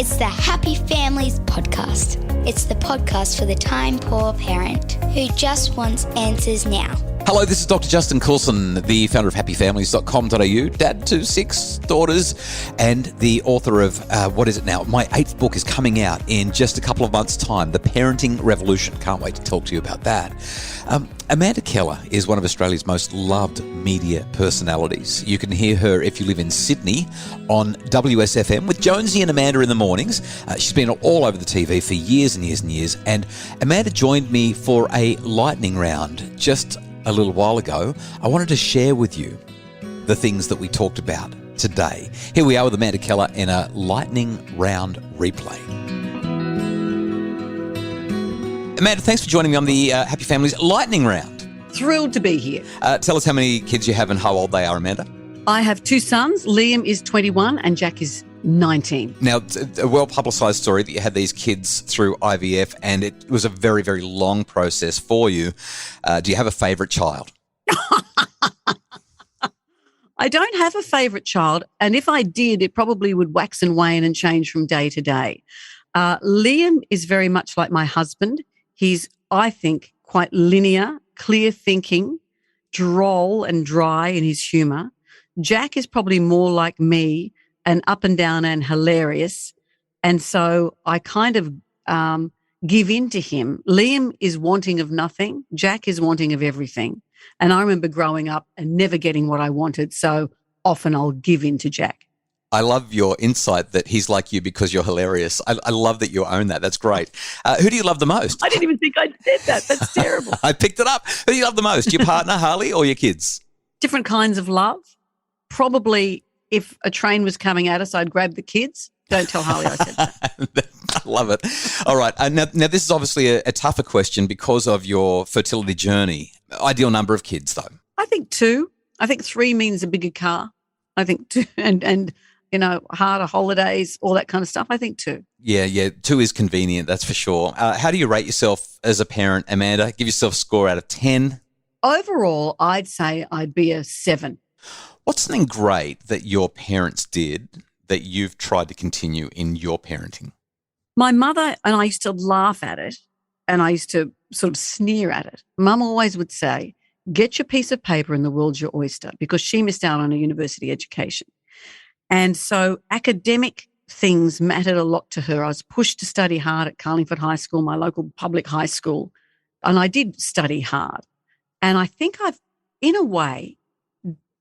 It's the Happy Families podcast. It's the podcast for the time-poor parent who just wants answers now. Hello, this is Dr. Justin Coulson, the founder of happyfamilies.com.au, dad to 6 daughters, and the author of, my 8th book is coming out in just a couple of months' time, The Parenting Revolution. Can't wait to talk to you about that. Amanda Keller is one of Australia's most loved media personalities. You can hear her if you live in Sydney on WSFM with Jonesy and Amanda in the mornings. She's been all over the TV for years and years and years, and Amanda joined me for a lightning round just a little while ago. I wanted to share with you the things that we talked about today. Here we are with Amanda Keller in a lightning round replay. Amanda, thanks for joining me on the Happy Families lightning round. Thrilled to be here. Tell us how many kids you have and how old they are, Amanda. I have 2 sons. Liam is 21 and Jack is 19. Now, it's a well-publicised story that you had these kids through IVF, and it was a very, very long process for you. Do you have a favourite child? I don't have a favourite child, and if I did, it probably would wax and wane and change from day to day. Liam is very much like my husband. He's, I think, quite linear, clear thinking, droll and dry in his humour. Jack is probably more like me, and up and down and hilarious. And so I kind of give in to him. Liam is wanting of nothing. Jack is wanting of everything. And I remember growing up and never getting what I wanted. So often I'll give in to Jack. I love your insight that he's like you because you're hilarious. I love that you own that. That's great. Who do you love the most? I didn't even think I said that. That's terrible. I picked it up. Who do you love the most? Your partner, Harley, or your kids? Different kinds of love. Probably if a train was coming at us, I'd grab the kids. Don't tell Harley I said that. I love it. All right. Now this is obviously a tougher question because of your fertility journey. Ideal number of kids, though? I think 2. I think 3 means a bigger car. I think 2 and harder holidays, all that kind of stuff. I think 2. Yeah. 2 is convenient, that's for sure. How do you rate yourself as a parent, Amanda? Give yourself a score out of 10. Overall, I'd say I'd be a 7. What's something great that your parents did that you've tried to continue in your parenting? My mother and I used to laugh at it, and I used to sort of sneer at it. Mum always would say, get your piece of paper and the world's your oyster, because she missed out on a university education. And so academic things mattered a lot to her. I was pushed to study hard at Carlingford High School, my local public high school, and I did study hard. And I think I've, in a way,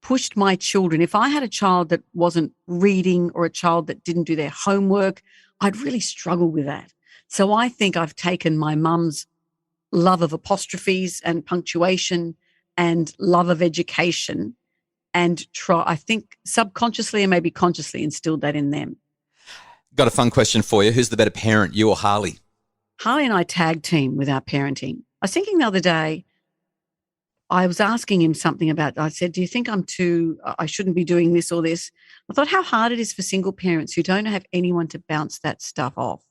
pushed my children. If I had a child that wasn't reading or a child that didn't do their homework, I'd really struggle with that. So I think I've taken my mum's love of apostrophes and punctuation and love of education and I think subconsciously and maybe consciously instilled that in them. Got a fun question for you. Who's the better parent, you or Harley? Harley and I tag team with our parenting. I was thinking the other day, I was asking him something about, I said, do you think I shouldn't be doing this or this? I thought how hard it is for single parents who don't have anyone to bounce that stuff off.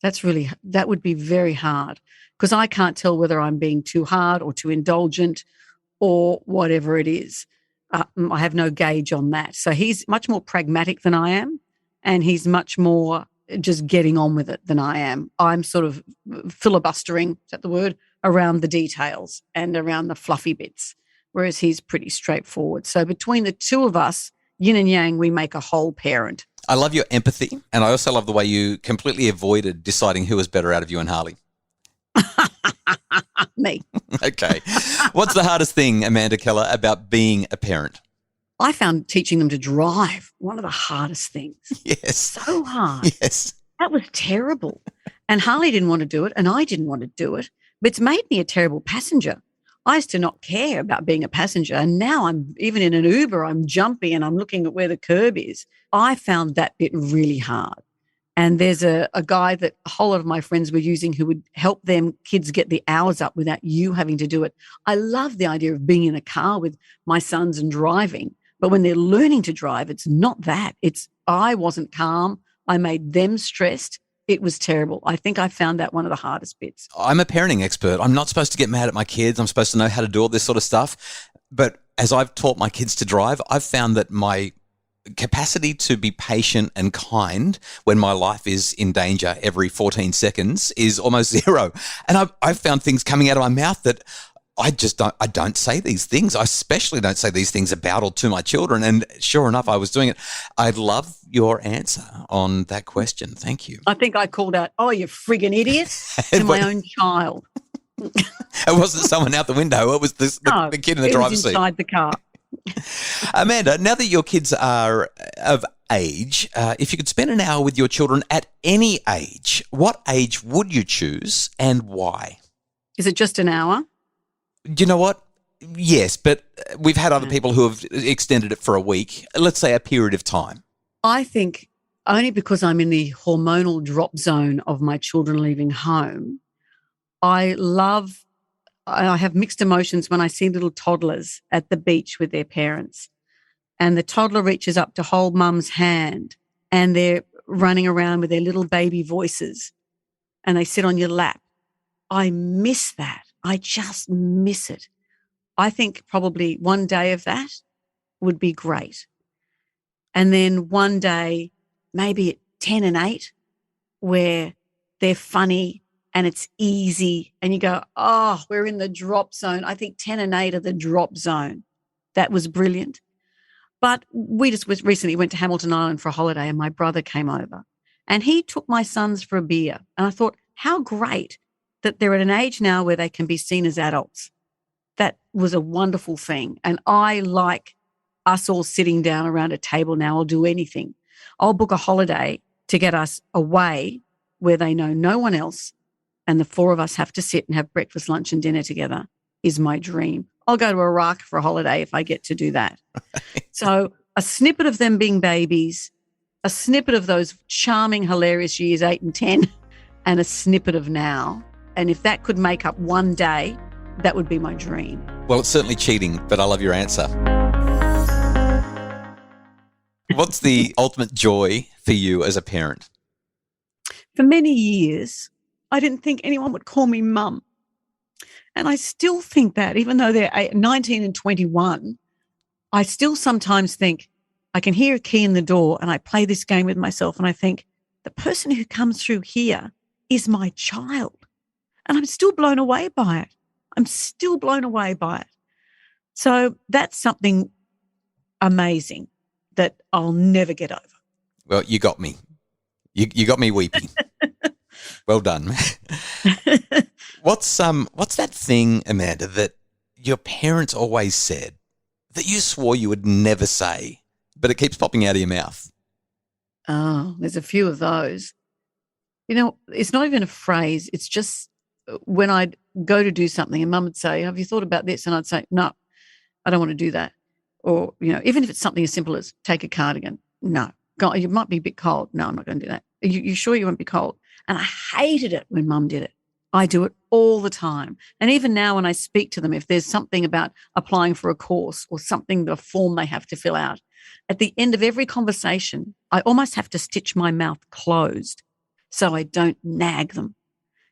That would be very hard because I can't tell whether I'm being too hard or too indulgent or whatever it is. I have no gauge on that. So he's much more pragmatic than I am, and he's much more just getting on with it than I am. I'm sort of filibustering, is that the word, around the details and around the fluffy bits, whereas he's pretty straightforward. So between the two of us, yin and yang, we make a whole parent. I love your empathy, and I also love the way you completely avoided deciding who was better out of you and Harley. Me. Okay. What's the hardest thing, Amanda Keller, about being a parent? I found teaching them to drive one of the hardest things. Yes. So hard. Yes. That was terrible. And Harley didn't want to do it, and I didn't want to do it. But it's made me a terrible passenger. I used to not care about being a passenger, and now I'm even in an Uber, I'm jumpy and I'm looking at where the curb is. I found that bit really hard. And there's a guy that a whole lot of my friends were using who would help them kids get the hours up without you having to do it. I love the idea of being in a car with my sons and driving. But when they're learning to drive, it's not that. It's I wasn't calm. I made them stressed. It was terrible. I think I found that one of the hardest bits. I'm a parenting expert. I'm not supposed to get mad at my kids. I'm supposed to know how to do all this sort of stuff. But as I've taught my kids to drive, I've found that my capacity to be patient and kind when my life is in danger every 14 seconds is almost zero. And I've found things coming out of my mouth that I don't say these things. I especially don't say these things about or to my children. And sure enough, I was doing it. I love your answer on that question. Thank you. I think I called out, "Oh, you friggin' idiot," to my own child. It wasn't someone out the window. It was the kid in the driver's seat. Inside the car. Amanda, now that your kids are of age, if you could spend an hour with your children at any age, what age would you choose and why? Is it just an hour? Do you know what? Yes, but we've had other people who have extended it for a week, let's say a period of time. I think only because I'm in the hormonal drop zone of my children leaving home, I have mixed emotions when I see little toddlers at the beach with their parents and the toddler reaches up to hold mum's hand and they're running around with their little baby voices and they sit on your lap. I miss that. I just miss it. I think probably one day of that would be great. And then one day, maybe at 10 and 8, where they're funny and it's easy and you go, oh, we're in the drop zone. I think 10 and 8 are the drop zone. That was brilliant. But we just recently went to Hamilton Island for a holiday and my brother came over and he took my sons for a beer. And I thought, how great that they're at an age now where they can be seen as adults. That was a wonderful thing. And I like us all sitting down around a table now. I'll do anything. I'll book a holiday to get us away where they know no one else and the 4 of us have to sit and have breakfast, lunch and dinner together is my dream. I'll go to Iraq for a holiday if I get to do that. So a snippet of them being babies, a snippet of those charming, hilarious years 8 and 10 and a snippet of now. And if that could make up one day, that would be my dream. Well, it's certainly cheating, but I love your answer. What's the ultimate joy for you as a parent? For many years, I didn't think anyone would call me mum. And I still think that, even though they're 19 and 21, I still sometimes think I can hear a key in the door and I play this game with myself and I think the person who comes through here is my child. And I'm still blown away by it. I'm still blown away by it. So that's something amazing that I'll never get over. Well, you got me. You got me weeping. Well done. What's that thing, Amanda, that your parents always said that you swore you would never say, but it keeps popping out of your mouth? Oh, there's a few of those. You know, it's not even a phrase. It's just when I'd go to do something and mum would say, have you thought about this? And I'd say, no, I don't want to do that. Or, you know, even if it's something as simple as take a cardigan. No, God, you might be a bit cold. No, I'm not going to do that. You sure you won't be cold? And I hated it when mum did it. I do it all the time. And even now when I speak to them, if there's something about applying for a course or something, a form they have to fill out, at the end of every conversation, I almost have to stitch my mouth closed so I don't nag them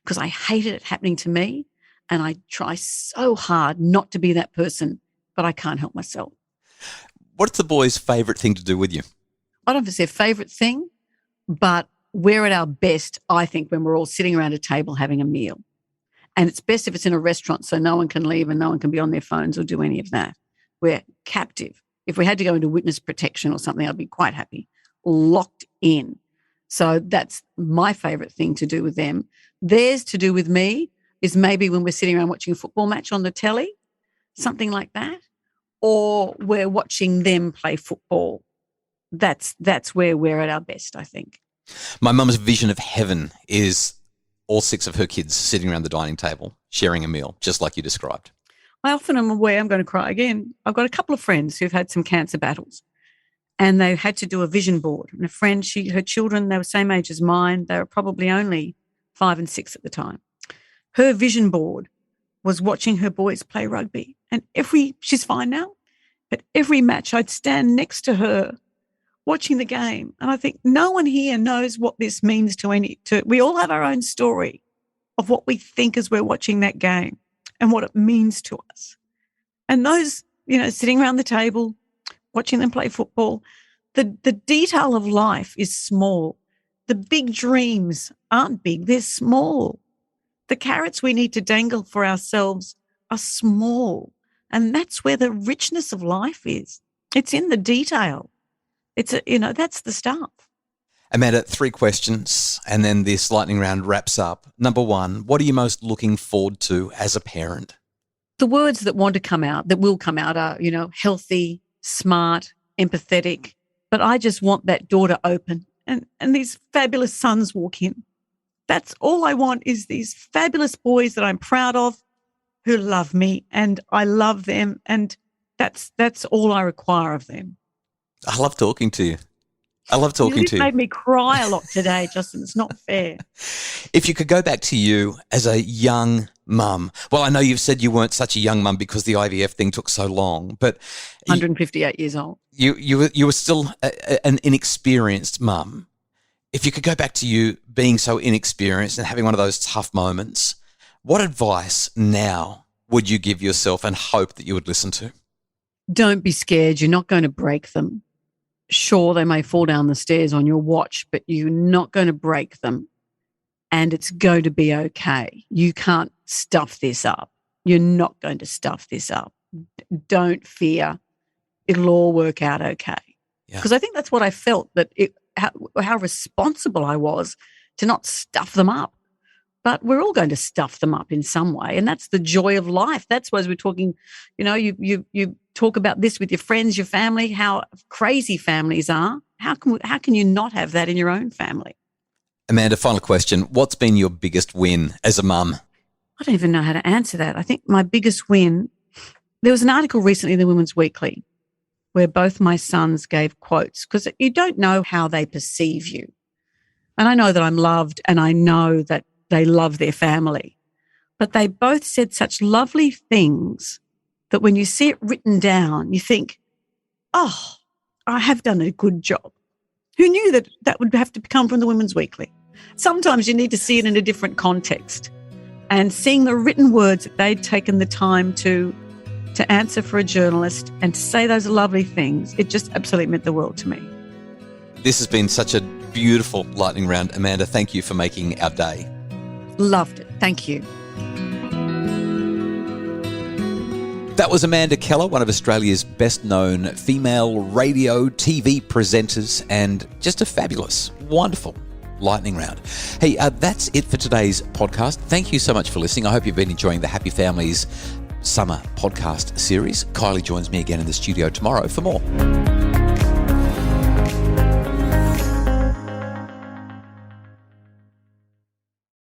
because I hated it happening to me and I try so hard not to be that person, but I can't help myself. What's the boys' favourite thing to do with you? I don't know if it's their favourite thing, but we're at our best, I think, when we're all sitting around a table having a meal. And it's best if it's in a restaurant so no one can leave and no one can be on their phones or do any of that. We're captive. If we had to go into witness protection or something, I'd be quite happy. Locked in. So that's my favourite thing to do with them. Theirs to do with me is maybe when we're sitting around watching a football match on the telly, something like that, or we're watching them play football. That's where we're at our best, I think. My mum's vision of heaven is all 6 of her kids sitting around the dining table, sharing a meal, just like you described. I often am aware I'm going to cry again. I've got a couple of friends who've had some cancer battles and they had to do a vision board. And a friend, her children, they were same age as mine. They were probably only 5 and 6 at the time. Her vision board was watching her boys play rugby. And she's fine now, but every match I'd stand next to her watching the game. And I think no one here knows what this means we all have our own story of what we think as we're watching that game and what it means to us. And those, sitting around the table, watching them play football, The detail of life is small. The big dreams aren't big, they're small. The carrots we need to dangle for ourselves are small. And that's where the richness of life is. It's in the detail. That's the stuff. Amanda, 3 questions, and then this lightning round wraps up. Number 1, what are you most looking forward to as a parent? The words that will come out are, healthy, smart, empathetic. But I just want that door to open and these fabulous sons walk in. That's all I want, is these fabulous boys that I'm proud of, who love me and I love them, and that's all I require of them. I love talking to you. I love talking to you. You made me cry a lot today, Justin. It's not fair. If you could go back to you as a young mum, well, I know you've said you weren't such a young mum because the IVF thing took so long, but 158 years old. You were still an inexperienced mum. If you could go back to you being so inexperienced and having one of those tough moments, what advice now would you give yourself and hope that you would listen to? Don't be scared. You're not going to break them. Sure, they may fall down the stairs on your watch, but you're not going to break them, and it's going to be okay. You can't stuff this up. You're not going to stuff this up. Don't fear. It'll all work out okay. Because I think that's what I felt, that how responsible I was to not stuff them up. But we're all going to stuff them up in some way, and that's the joy of life. That's why we're talking, you talk about this with your friends, your family, how crazy families are. How can you not have that in your own family? Amanda, final question. What's been your biggest win as a mum? I don't even know how to answer that. I think my biggest win, there was an article recently in the Women's Weekly where both my sons gave quotes, because you don't know how they perceive you. And I know that I'm loved, and I know that they love their family. But they both said such lovely things that when you see it written down, you think, oh, I have done a good job. Who knew that would have to come from the Women's Weekly? Sometimes you need to see it in a different context. And seeing the written words that they'd taken the time to answer for a journalist and to say those lovely things, it just absolutely meant the world to me. This has been such a beautiful lightning round. Amanda, thank you for making our day. Loved it. Thank you. That was Amanda Keller, one of Australia's best-known female radio, TV presenters, and just a fabulous, wonderful lightning round. Hey, that's it for today's podcast. Thank you so much for listening. I hope you've been enjoying the Happy Families summer podcast series. Kylie joins me again in the studio tomorrow for more.